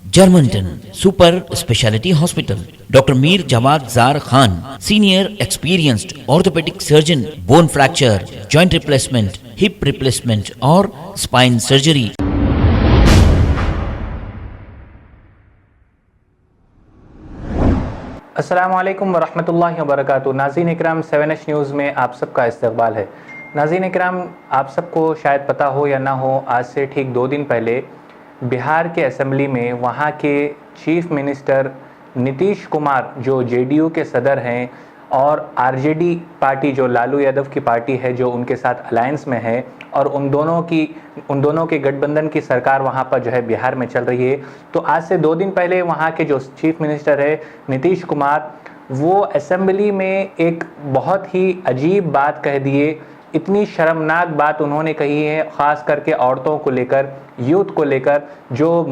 Germanton super speciality hospital, doctor Mir Jawad Zar Khan, senior experienced orthopaedic surgeon, bone fracture, joint replacement, hip replacement और spine surgery. अस्सलामुअलैकुम वरहमतुल्लाहि वबरकातुहू। नाज़रीन इकराम, 7H news में आप सबका इस्तकबाल है। नाज़रीन इकराम, आप सबको शायद पता हो या ना हो, आज से ठीक 2 दिन पहले बिहार के असेंबली में वहाँ के चीफ मिनिस्टर नीतीश कुमार, जो जेडीयू के सदर हैं, और आरजेडी पार्टी जो लालू यादव की पार्टी है, जो उनके साथ अलायंस में है, और उन दोनों के गठबंधन की सरकार वहाँ पर जो है बिहार में चल रही है। तो आज से 2 दिन पहले वहाँ के जो चीफ मिनिस्टर है नीतीश कुमार, वो असेंबली में एक बहुत ही अजीब बात कह दिए। इतनी शर्मनाक बात उन्होंने कही है, ख़ास करके औरतों को लेकर, यूथ को लेकर, जो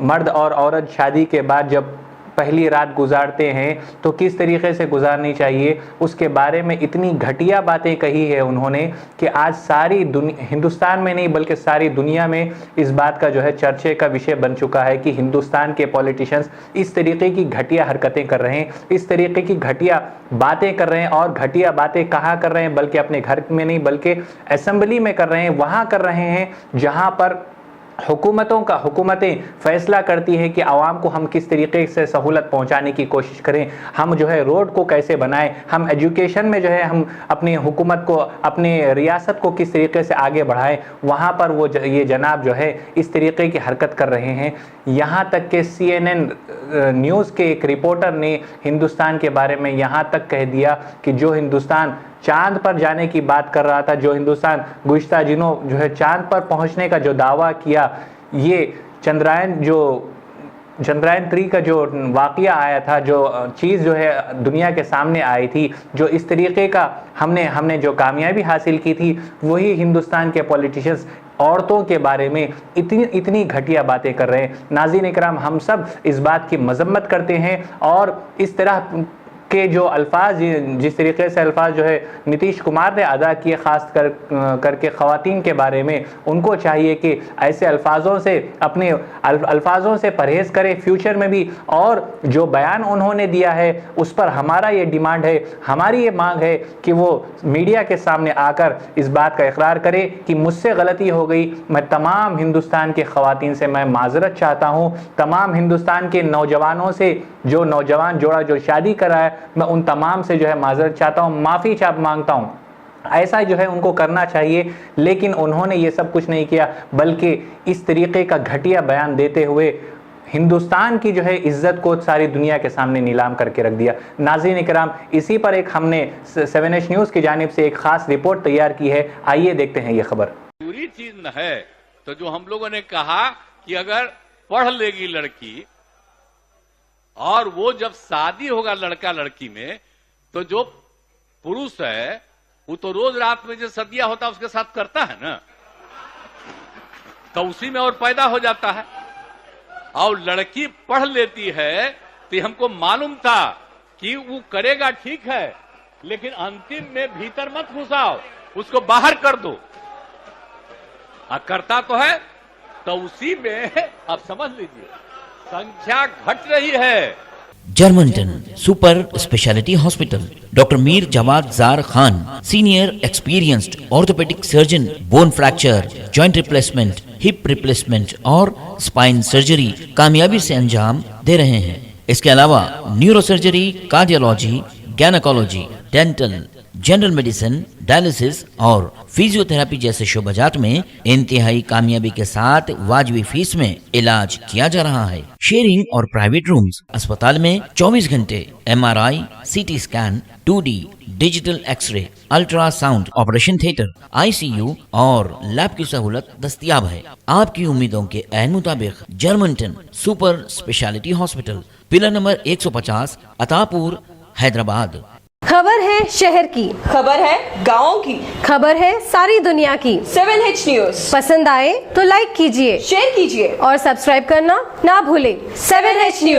मर्द और औरत शादी के बाद जब पहली रात गुजारते हैं तो किस तरीके से गुजारनी चाहिए, उसके बारे में इतनी घटिया बातें कही है उन्होंने कि आज सारी हिंदुस्तान में नहीं बल्कि सारी दुनिया में इस बात का जो है चर्चे का विषय बन चुका है कि हिंदुस्तान के पॉलिटिशियंस इस तरीके की घटिया हरकतें कर रहे हैं, इस तरीके की घटिया बातें कर रहे हैं। और घटिया बातें कहाँ कर रहे हैं, बल्कि अपने घर में नहीं बल्कि असेंबली में कर रहे हैं, वहाँ कर रहे हैं जहाँ पर हुकूमतें फैसला करती है कि आवाम को हम किस तरीके से सहूलत पहुंचाने की कोशिश करें, हम जो है रोड को कैसे बनाएं, हम एजुकेशन में जो है हम अपनी हुकूमत को, अपने रियासत को किस तरीके से आगे बढ़ाएं। वहाँ पर ये जनाब जो है इस तरीके की हरकत कर रहे हैं। यहाँ तक कि CNN न्यूज़ के एक रिपोर्टर ने हिंदुस्तान के बारे में यहाँ तक कह दिया कि जो हिंदुस्तान चांद पर जाने की बात कर रहा था, जो हिंदुस्तान गुज़िश्ता दिनों जो है चांद पर पहुंचने का जो दावा किया, ये चंद्रयान 3 का जो वाक़या आया था, जो चीज़ जो है दुनिया के सामने आई थी, जो इस तरीके का हमने जो कामयाबी हासिल की थी, वही हिंदुस्तान के पॉलिटिशियंस औरतों के बारे में इतनी घटिया बातें कर रहे हैं। नाज़रीन इकराम, हम सब इस बात की मजम्मत करते हैं और इस तरह के जो अल्फाज, जिस तरीके से अल्फाज जो है नीतीश कुमार ने अदा किए, ख़ास करके ख़वातीन के बारे में, उनको चाहिए कि ऐसे अपने अल्फाजों से परहेज़ करें फ्यूचर में भी। और जो बयान उन्होंने दिया है उस पर हमारा ये डिमांड है, हमारी ये मांग है कि वो मीडिया के सामने आकर इस बात का इकरार करे कि मुझसे गलती हो गई। मैं तमाम हिंदुस्तान के ख़वातीन से मैं माज़रत चाहता हूँ, तमाम हिंदुस्तान के नौजवानों से, जो नौजवान जोड़ा जो शादी करा है, मैं उन तमाम से जो है माज़रत चाहता हूँ, माफ़ी मांगता हूँ। ऐसा जो है उनको करना चाहिए, लेकिन उन्होंने ये सब कुछ नहीं किया, बल्कि इस तरीके का घटिया बयान देते हुए हिंदुस्तान की जो है इज्जत को सारी दुनिया के सामने नीलाम करके रख दिया। नाज़रीन इकराम, इसी पर एक हमने 7H न्यूज़ की जानिब से एक खास रिपोर्ट तैयार की है, आइए देखते हैं ये खबर। पूरी चीज न है तो जो हम लोगों ने कहा कि अगर पढ़ लेगी लड़की और वो जब शादी होगा लड़का लड़की में, तो जो पुरुष है वो तो रोज रात में जो सदिया होता है उसके साथ करता है ना, तो उसी में और पैदा हो जाता है। और लड़की पढ़ लेती है तो हमको मालूम था कि वो करेगा, ठीक है, लेकिन अंतिम में भीतर मत घुसाओ, उसको बाहर कर दो। करता तो है, तो उसी में आप समझ लीजिए संख्या घट रही है। Germanten super speciality hospital, doctor Mir Jawad Zar Khan, senior experienced orthopaedic surgeon, bone fracture, joint replacement, hip replacement और स्पाइन सर्जरी कामयाबी से अंजाम दे रहे हैं। इसके अलावा neurosurgery, cardiology, gynaecology, dental, general medicine, dialysis और फिजियोथेरेपी जैसे शोबाजात में इंतहाई कामयाबी के साथ वाजिबी फीस में इलाज किया जा रहा है। शेयरिंग और प्राइवेट रूम्स, अस्पताल में 24 घंटे MRI, CT scan, 2D digital X ray, ultrasound, operation theatre, ICU और लैब की सहूलत दस्तयाब है। आपकी उम्मीदों के ऐन मुताबिक Germanten super speciality hospital, pillar number 150, Attapur, Hyderabad. खबर है शहर की, खबर है गाँव की, खबर है सारी दुनिया की। 7H न्यूज़ पसंद आए तो लाइक कीजिए, शेयर कीजिए और सब्सक्राइब करना ना भूलें। 7H news.